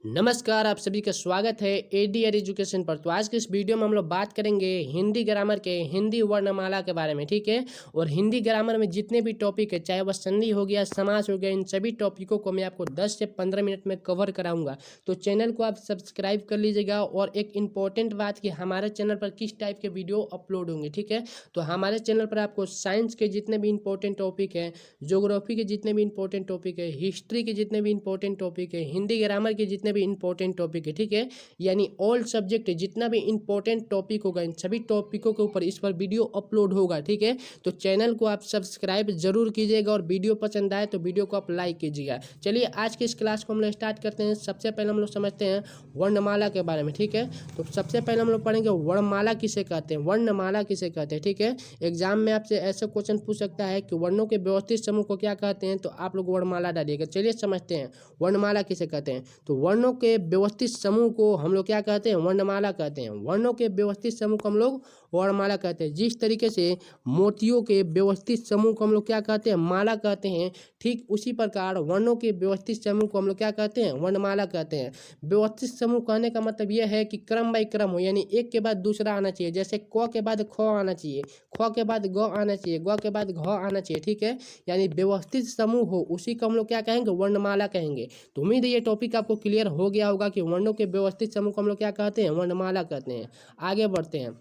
नमस्कार, आप सभी का स्वागत है एडीआर एजुकेशन पर। तो आज के इस वीडियो में हम लोग बात करेंगे हिंदी ग्रामर के हिंदी वर्णमाला के बारे में, ठीक है। और हिंदी ग्रामर में जितने भी टॉपिक है, चाहे वह संधि हो गया, समास हो गया, इन सभी टॉपिकों को मैं आपको 10 से 15 मिनट में कवर कराऊंगा। तो चैनल को आप सब्सक्राइब कर लीजिएगा। और एक इम्पॉर्टेंट बात कि हमारे चैनल पर किस टाइप के वीडियो अपलोड होंगे, ठीक है। तो हमारे चैनल पर आपको साइंस के जितने भी इंपॉर्टेंट टॉपिक है, ज्योग्राफी के जितने भी इंपॉर्टेंट टॉपिक है, हिस्ट्री के जितने भी इंपॉर्टेंट टॉपिक है, हिंदी ग्रामर के जितने भी इंपॉर्टेंट टॉपिक है, ठीक है, यानी ऑल सब्जेक्ट जितना भी इंपॉर्टेंट टॉपिक होगा, इन सभी टॉपिकों के ऊपर इस पर वीडियो अपलोड होगा, ठीक है। तो चैनल को आप सब्सक्राइब जरूर कीजिएगा और वीडियो पसंद आए तो वीडियो को आप लाइक कीजिएगा। चलिए आज की इस क्लास को हम लोग स्टार्ट करते हैं। सबसे पहले हम लोग समझते हैं वर्णमाला के बारे में, ठीक है। तो सबसे पहले हम लोग पढ़ेंगे वर्णमाला किसे कहते हैं, वर्णमाला किसे कहते हैं, ठीक है। एग्जाम में आपसे ऐसे क्वेश्चन पूछ सकता है कि वर्णों के व्यवस्थित समूह को क्या कहते हैं, तो आप लोग वर्णमाला डालिएगा। चलिए समझते हैं वर्णमाला किसे कहते हैं। तो वर्णों के व्यवस्थित समूह को हम लोग क्या कहते हैं, वर्णमाला कहते हैं। वर्णों के व्यवस्थित समूह को हम लोग वर्णमाला कहते हैं। जिस तरीके से मोतियों के व्यवस्थित समूह को हम लोग क्या कहते हैं, माला कहते हैं, ठीक उसी प्रकार वर्णों के व्यवस्थित समूह को हम लोग क्या कहते हैं, वर्णमाला कहते हैं। व्यवस्थित समूह कहने का मतलब यह है कि क्रम बाई क्रम हो, यानी एक के बाद दूसरा आना चाहिए। जैसे क के बाद ख आना चाहिए, ख के बाद ग आना चाहिए, ग के बाद घ आना चाहिए, ठीक है। यानी व्यवस्थित समूह हो, उसी को हम लोग क्या कहेंगे, वर्णमाला कहेंगे। तो उम्मीद है ये टॉपिक आपको क्लियर हो गया होगा कि वर्णों के व्यवस्थित समूह को हम लोग क्या कहते हैं, वर्णमाला कहते हैं। आगे बढ़ते हैं।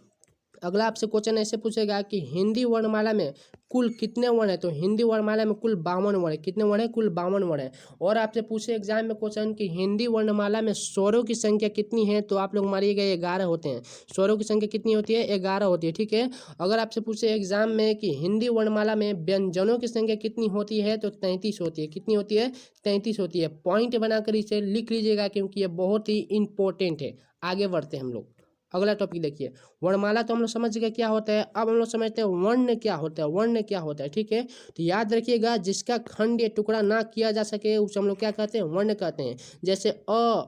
अगला आपसे क्वेश्चन ऐसे पूछेगा कि हिंदी वर्णमाला में कुल कितने वर्ण है। तो हिंदी वर्णमाला में कुल 52 वर्ण है। कितने वर्ण है, कुल 52 वर्ण है। और आपसे पूछे एग्जाम में क्वेश्चन कि हिंदी वर्णमाला में स्वरों की संख्या कितनी है, तो आप लोग मारिएगा 11 होते हैं। स्वरों की संख्या कितनी होती है, 11 होती है, ठीक है। अगर आपसे पूछे एग्जाम में कि हिंदी वर्णमाला में व्यंजनों की संख्या कितनी होती है, तो 33 होती है। कितनी होती है, 33 होती है। पॉइंट बनाकर इसे लिख लीजिएगा क्योंकि ये बहुत ही इंपॉर्टेंट है। आगे बढ़ते हैं हम लोग। अगला टॉपिक देखिए, वर्णमाला तो हम लोग समझ गए क्या होता है। अब हम लोग समझते हैं वर्ण क्या होता है, वर्ण क्या होता है, ठीक है। तो याद रखिएगा, जिसका खंड या टुकड़ा ना किया जा सके उसे हम लोग क्या कहते हैं, वर्ण कहते हैं। जैसे अ,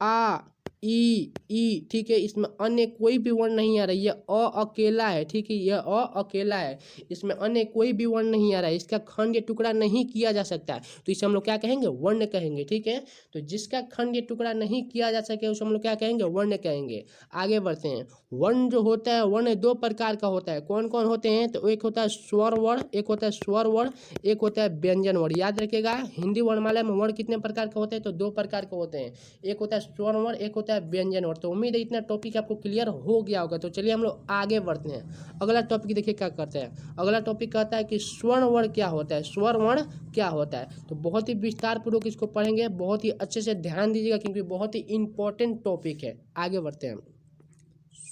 आ, ई, ठीक है। इसमें अन्य कोई भी वर्ण नहीं आ रहा है, ये अ अकेला है, ठीक है। यह अ अकेला है, इसमें अन्य कोई भी वर्ण नहीं आ रहा है, इसका खंड या टुकड़ा नहीं किया जा सकता है, तो इसे हम लोग क्या कहेंगे, वर्ण कहेंगे, ठीक है। तो जिसका खंड या टुकड़ा नहीं किया जा सके उसे हम लोग क्या कहेंगे, वर्ण कहेंगे। आगे बढ़ते हैं। वर्ण जो होता है, वर्ण 2 प्रकार का होता है। कौन कौन होते हैं, तो एक होता है स्वर वर्ण, एक होता है स्वर वर्ण, एक होता है व्यंजन वर्ण। याद रखिएगा, हिंदी वर्णमाला में वर्ण कितने प्रकार के होते हैं, तो 2 प्रकार के होते हैं। एक होता है स्वर वर्ण, एक होता है व्यंजन वर्ण। तो उम्मीद है इतना टॉपिक आपको क्लियर हो गया होगा। तो चलिए हम लोग आगे बढ़ते हैं। अगला टॉपिक देखिए क्या करते हैं। अगला टॉपिक कहता है कि स्वर्ण वर्ण क्या होता है, स्वर वर्ण क्या होता है। तो बहुत ही विस्तार पूर्वक इसको पढ़ेंगे, बहुत ही अच्छे से ध्यान दीजिएगा क्योंकि बहुत ही इंपॉर्टेंट टॉपिक है। आगे बढ़ते हैं।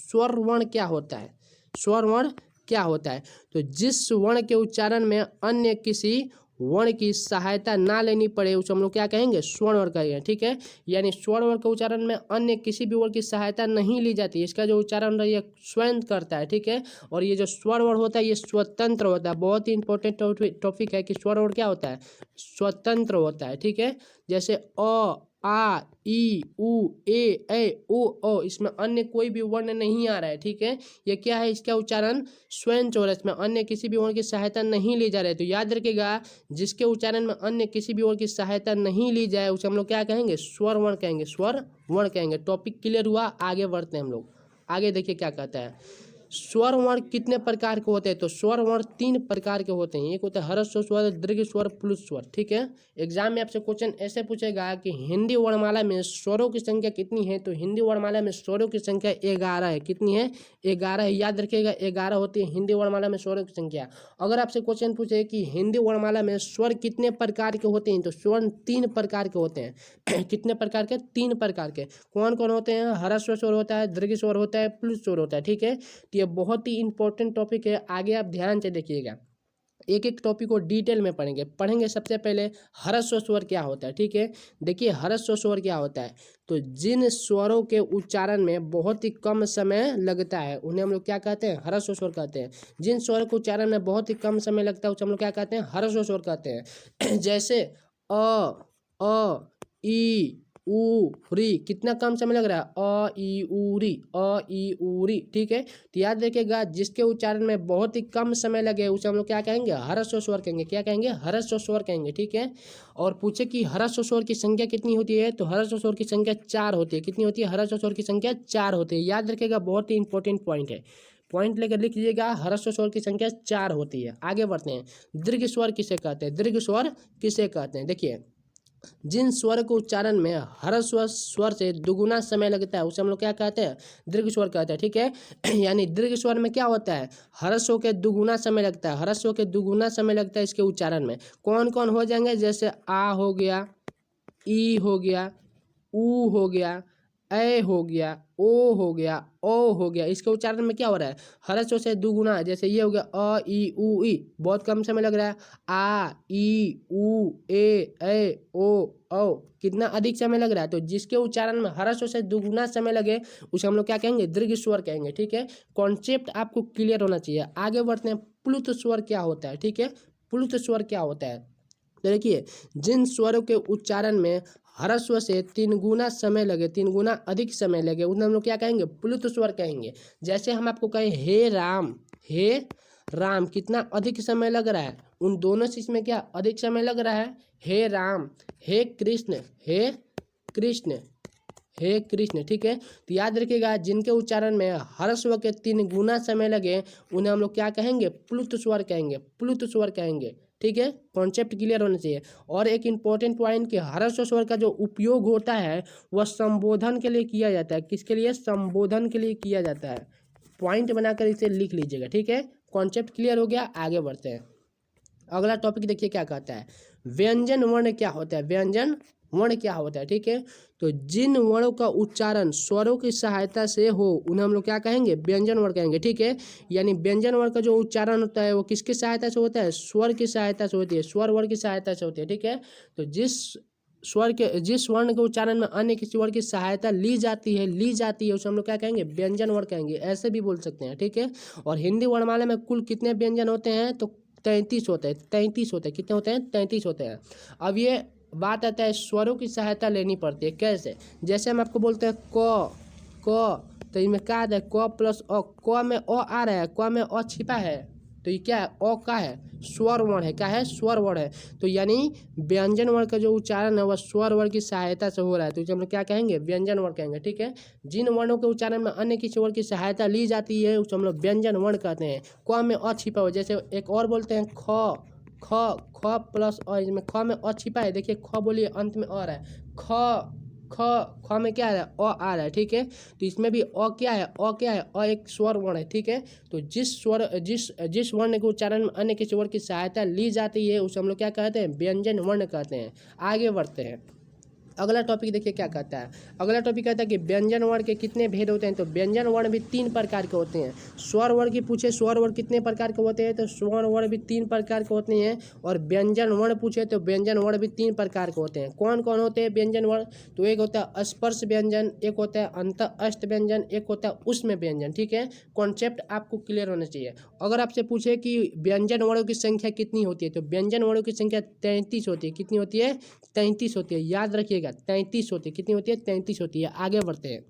स्वर वर्ण क्या होता है, स्वर वर्ण क्या होता है। तो जिस वर्ण के उच्चारण में अन्य किसी वर्ण की सहायता ना लेनी पड़े उसे हम लोग क्या कहेंगे, स्वर्ण वर्ण कहेंगे, ठीक है। यानी स्वर वर्ण के उच्चारण में अन्य किसी भी वर्ण की सहायता नहीं ली जाती, इसका जो उच्चारण है ये स्वयं करता है, ठीक है। और ये जो स्वर वर्ण होता है ये स्वतंत्र होता है। बहुत ही इंपॉर्टेंट टॉपिक है कि स्वर वर्ण क्या होता है, स्वतंत्र होता है, ठीक है। जैसे अ, आ, ई, उ, ए, ओ, ओ, इसमें अन्य कोई भी वर्ण नहीं आ रहा है, ठीक है। ये क्या है, इसका उच्चारण स्वयं हो रहा है, इसमें अन्य किसी भी वर्ण की सहायता नहीं ली जा रही है। तो याद रखिएगा, जिसके उच्चारण में अन्य किसी भी वर्ण की सहायता नहीं ली जाए उसे हम लोग क्या कहेंगे, स्वर वर्ण कहेंगे, स्वर वर्ण कहेंगे। टॉपिक क्लियर हुआ, आगे बढ़ते हैं हम लोग। आगे देखिए क्या कहता है। स्वर वर्ण कितने प्रकार के होते हैं, तो स्वर वर्ण 3 प्रकार के होते हैं। एक होता है ह्रस्व स्वर, दीर्घ स्वर, प्लुत स्वर, ठीक है। एग्जाम में आपसे क्वेश्चन ऐसे पूछेगा कि हिंदी वर्णमाला में स्वरों की संख्या कितनी है, तो हिंदी वर्णमाला में स्वरों की संख्या 11 है। कितनी है, 11 है। याद रखिएगा 11 होती है हिंदी वर्णमाला में स्वरों की संख्या। अगर आपसे क्वेश्चन पूछे कि हिंदी वर्णमाला में स्वर कितने प्रकार के होते हैं, तो स्वर 3 प्रकार के होते हैं। कितने प्रकार के, 3 प्रकार के। कौन कौन होते हैं, ह्रस्व स्वर होता है, दीर्घ स्वर होता है, प्लुत स्वर होता है, ठीक है। ये बहुत ही इंपॉर्टेंट टॉपिक है, आगे आप ध्यान से देखिएगा। एक एक टॉपिक को डिटेल में पढ़ेंगे। सबसे पहले ह्रस्व स्वर क्या होता है, ठीक है। देखिए ह्रस्व स्वर क्या होता है, तो जिन स्वरों के उच्चारण में बहुत ही कम समय लगता है उन्हें हम लोग क्या कहते हैं, ह्रस्व स्वर कहते हैं। जिन स्वरों के उच्चारण में बहुत ही कम समय लगता है उसे हम लोग क्या कहते हैं, ह्रस्व स्वर कहते हैं। जैसे अ, ई, ऊ री, कितना कम समय लग रहा है, अ ई ऊ री, अ ई ऊ री, ठीक है। तो याद रखिएगा जिसके उच्चारण में बहुत ही कम समय लगे उसे हम लोग क्या कहेंगे, ह्रस्व स्वर कहेंगे। क्या कहेंगे, ह्रस्व स्वर कहेंगे, ठीक है। और पूछे कि ह्रस्व स्वर की संख्या कितनी होती है, तो ह्रस्व स्वर की संख्या 4 होती है। कितनी होती है, ह्रस्व स्वर की संख्या 4 होती है। याद रखिएगा बहुत ही इंपॉर्टेंट पॉइंट है, पॉइंट लेकर लिख लीजिएगा, ह्रस्व स्वर की संख्या 4 होती है। आगे बढ़ते हैं, दीर्घ स्वर किसे कहते हैं, दीर्घ स्वर किसे कहते हैं। देखिए जिन स्वर के उच्चारण में ह्रस्व स्वर से दुगुना समय लगता है उसे हम लोग क्या कहते हैं, दीर्घ स्वर कहते हैं, ठीक है। यानी दीर्घ स्वर में क्या होता है, ह्रस्व के दुगुना समय लगता है, ह्रस्व के दुगुना समय लगता है इसके उच्चारण में। कौन कौन हो जाएंगे, जैसे आ हो गया, ई हो गया, ऊ हो गया, ए हो गया, ओ हो गया, ओ हो गया। इसके उच्चारण में क्या हो रहा है, ह्रस्व से दुगुना। जैसे ये हो गया अ ई उ ई, बहुत कम समय लग रहा है। आ ई उ ए ओ औ, कितना अधिक समय लग रहा है। तो जिसके उच्चारण में ह्रस्व से दुगुना समय लगे उसे हम लोग क्या कहेंगे, दीर्घ स्वर कहेंगे, ठीक है। कॉन्सेप्ट आपको क्लियर होना चाहिए। आगे बढ़ते हैं, प्लुत स्वर क्या होता है, ठीक है। प्लुत स्वर क्या होता है, तो देखिए जिन स्वरों के उच्चारण में ह्रस्व से 3 गुना समय लगे, 3 गुना अधिक समय लगे उन्हें हम लोग क्या कहेंगे, प्लुत स्वर कहेंगे। जैसे हम आपको कहें हे राम, हे राम, कितना अधिक समय लग रहा है, उन दोनों चीज में क्या अधिक समय लग रहा है, हे राम, हे कृष्ण, हे कृष्ण, हे कृष्ण, ठीक है। तो याद रखिएगा जिनके उच्चारण में ह्रस्व के 3 गुना समय लगे उन्हें हम लोग क्या कहेंगे, प्लुत स्वर कहेंगे, प्लुत स्वर कहेंगे, ठीक है। कॉन्सेप्ट क्लियर होना चाहिए। और एक इंपॉर्टेंट पॉइंट कि ह्रस्व स्वर का जो उपयोग होता है वह संबोधन के लिए किया जाता है। किसके लिए, संबोधन के लिए किया जाता है। पॉइंट बनाकर इसे लिख लीजिएगा, ठीक है। कॉन्सेप्ट क्लियर हो गया, आगे बढ़ते हैं। अगला टॉपिक देखिए क्या कहता है, व्यंजन वर्ण क्या होता है, व्यंजन वर्ण क्या होता है, ठीक है। तो जिन वर्णों का उच्चारण स्वरों की सहायता से हो उन्हें हम लोग क्या कहेंगे, व्यंजन वर्ण कहेंगे, ठीक है। यानी व्यंजन वर्ण का जो उच्चारण होता है वो किसकी सहायता से होता है, स्वर की सहायता से होती है, स्वर वर्ण की सहायता से होती है, ठीक है। तो जिस वर्ण के उच्चारण में अन्य किसी वर्ण की सहायता ली जाती है उसे हम लोग क्या कहेंगे, व्यंजन वर्ण कहेंगे, ऐसे भी बोल सकते हैं, ठीक है। और हिंदी वर्णमाला में कुल कितने व्यंजन होते हैं, तो 33 होते हैं, 33 होते हैं। कितने होते हैं, 33 होते हैं। अब ये बात आता है स्वरों की सहायता लेनी पड़ती है, कैसे, जैसे हम आपको बोलते हैं क, तो इसमें क्या आता है, क प्लस अ, क में अ आ रहा है, क में अ छिपा है, तो ये क्या है, अ का है, स्वर वर्ण है, क्या है, स्वर वर्ण है। तो यानी व्यंजन वर्ण का जो उच्चारण है वह स्वर वर्ण की सहायता से हो रहा है, तो इसे हम लोग क्या कहेंगे, व्यंजन वर्ण कहेंगे, ठीक है। जिन वर्णों के उच्चारण में अन्य किसी वर्ण की सहायता ली जाती है उसे हम लोग व्यंजन वर्ण कहते हैं। क में अ छिपा हुआ, जैसे एक और बोलते हैं ख, ख ख प्लस अ, इसमें ख में अ छिपा है, देखिए ख बोलिए अंत में अ रहा है, ख में क्या आ रहा है, अ आ रहा है, ठीक है। तो इसमें भी अ क्या है, अ क्या है, अ एक स्वर वर्ण है, ठीक है। तो जिस वर्ण के उच्चारण में अन्य किसी वर्ण की सहायता ली जाती है उसे हम लोग क्या कहते हैं, व्यंजन वर्ण कहते हैं। आगे बढ़ते हैं, अगला टॉपिक देखिए क्या कहता है। अगला टॉपिक कहता है कि व्यंजन वर्ण के कितने भेद होते हैं, तो व्यंजन वर्ण भी 3 प्रकार के होते हैं। स्वर वर्ण की पूछे, स्वर वर्ण कितने प्रकार के होते हैं, तो स्वर वर्ण भी 3 प्रकार के होते हैं। और व्यंजन वर्ण पूछे तो व्यंजन वर्ण भी 3 प्रकार के होते हैं। कौन कौन होते हैं व्यंजन वर्ण, तो एक होता है स्पर्श व्यंजन, एक होता है अंत अष्ट व्यंजन, एक होता है उष्म व्यंजन, ठीक है। कॉन्सेप्ट आपको क्लियर होना चाहिए। अगर आपसे पूछे कि व्यंजन वर्णों की संख्या कितनी होती है, तो व्यंजन वर्णों की संख्या 33 होती है। कितनी होती है, 33 होती है, याद रखिएगा 33 होती है। कितनी होती है, 33 होती है। आगे बढ़ते हैं,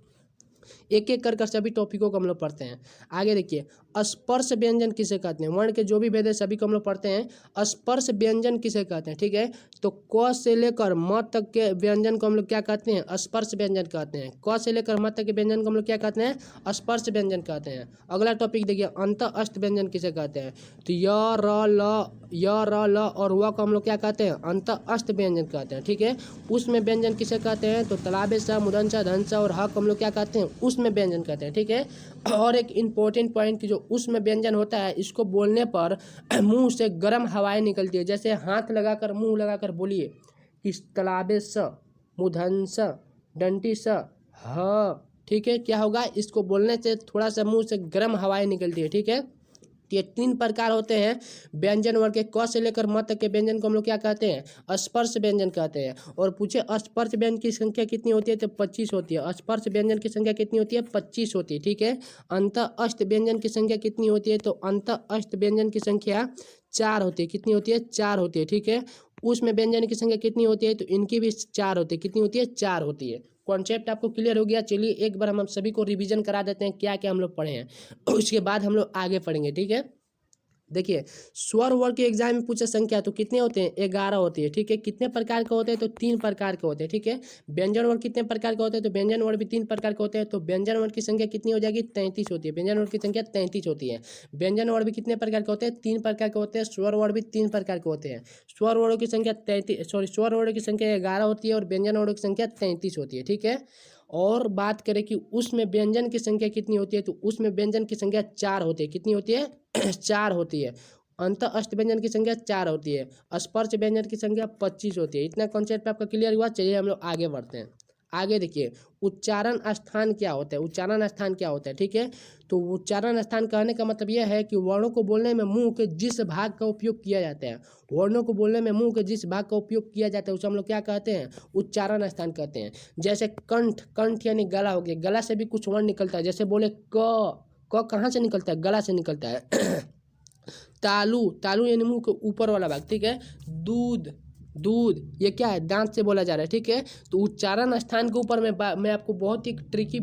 एक एक कर सभी टॉपिकों को हम लोग पढ़ते हैं। आगे देखिए, स्पर्श व्यंजन किसे कहते हैं, वर्ण के जो भी भेद है सभी को हम लोग पढ़ते हैं। स्पर्श व्यंजन किसे कहते हैं, ठीक है। तो क से लेकर म तक के व्यंजन को हम लोग क्या कहते हैं, स्पर्श व्यंजन कहते हैं। क से लेकर म तक के व्यंजन को हम लोग क्या कहते हैं, स्पर्श व्यंजन कहते हैं। अगला टॉपिक देखिए, अंत अष्ट व्यंजन किसे कहते हैं, तो य र ल और व को हम लोग क्या कहते हैं, अंत अष्ट व्यंजन कहते हैं, ठीक है। उसमें व्यंजन किसे कहते हैं, तो तलाबे सा, मुदन सा, धन सा और ह को हम लोग क्या कहते हैं, उसमें व्यंजन कहते हैं, ठीक है। और एक इम्पोर्टेंट पॉइंट कि जो उसमें व्यंजन होता है इसको बोलने पर मुंह से गर्म हवाएं निकलती है। जैसे हाथ लगाकर मुंह लगाकर बोलिए कि तलाबे स, मुधन स, डंटी स, ह, ठीक है। क्या होगा, इसको बोलने से थोड़ा सा मुंह से गर्म हवाएं निकलती है, ठीक है। ये 3 प्रकार होते हैं व्यंजन वर्ण के। क से लेकर म तक के व्यंजन को हम लोग क्या कहते हैं, स्पर्श व्यंजन कहते हैं। और पूछे स्पर्श व्यंजन की संख्या कितनी होती है, तो 25 होती है। स्पर्श व्यंजन की संख्या कितनी होती है, 25 होती है, ठीक है। अंत अष्ट व्यंजन की संख्या कितनी होती है, तो अंत अष्ट व्यंजन की संख्या 4 होती है। कितनी होती है, 4 होती है, ठीक है। उस में व्यंजन की संख्या कितनी होती है, तो इनकी भी 4 होती है। कितनी होती है, 4 होती है। कॉन्सेप्ट आपको क्लियर हो गया। चलिए एक बार हम सभी को रिवीजन करा देते हैं क्या क्या हम लोग पढ़े हैं, उसके बाद हम लोग आगे पढ़ेंगे, ठीक है। देखिए स्वर वर्ग के एग्जाम में पूछे संख्या तो कितने होते हैं, 11 होती है, ठीक है। कितने प्रकार के होते हैं, तो 3 प्रकार के होते हैं, ठीक है। व्यंजन वर्ग कितने प्रकार के होते हैं, तो व्यंजन वर्ग भी 3 प्रकार के होते हैं। तो व्यंजन वर्ग की संख्या कितनी हो जाएगी, 33 होती है। व्यंजन वर्ग की संख्या 33 होती है। व्यंजन वर्ग भी कितने प्रकार के होते हैं, 3 प्रकार के होते हैं। स्वर वर्ग भी 3 प्रकार के होते हैं। स्वर वर्ग की संख्या 33 स्वर वर्ग की संख्या 11 होती है और व्यंजन वर्ग की संख्या 33 होती है, ठीक है। और बात करें कि उसमें व्यंजन की संख्या कितनी होती है, तो उसमें व्यंजन की संख्या 4 होती है। कितनी होती है, 4 होती है। अंत अष्ट व्यंजन की संख्या 4 होती है। स्पर्श व्यंजन की संख्या 25 होती है। इतना कॉन्सेप्ट आपका क्लियर हुआ। चलिए हम लोग आगे बढ़ते हैं। आगे देखिए उच्चारण स्थान क्या होता है। उच्चारण स्थान क्या होता है, ठीक है। तो उच्चारण स्थान कहने का मतलब यह है कि वर्णों को बोलने में मुंह के जिस भाग का उपयोग किया जाता है, वर्णों को बोलने में मुंह के जिस भाग का उपयोग किया जाता है उसे हम लोग क्या कहते हैं, उच्चारण स्थान कहते हैं। जैसे कंठ, कंठ यानी गला हो गया, गला से भी कुछ वर्ण निकलता है। जैसे बोले क कहाँ से निकलता है, गला से निकलता है। तालू, तालू यानी मुंह के ऊपर वाला भाग, ठीक है। दूध, दूध ये क्या है, दांत से बोला जा रहा है, ठीक है। तो उच्चारण स्थान के ऊपर मैं आपको बहुत ही ट्रिकी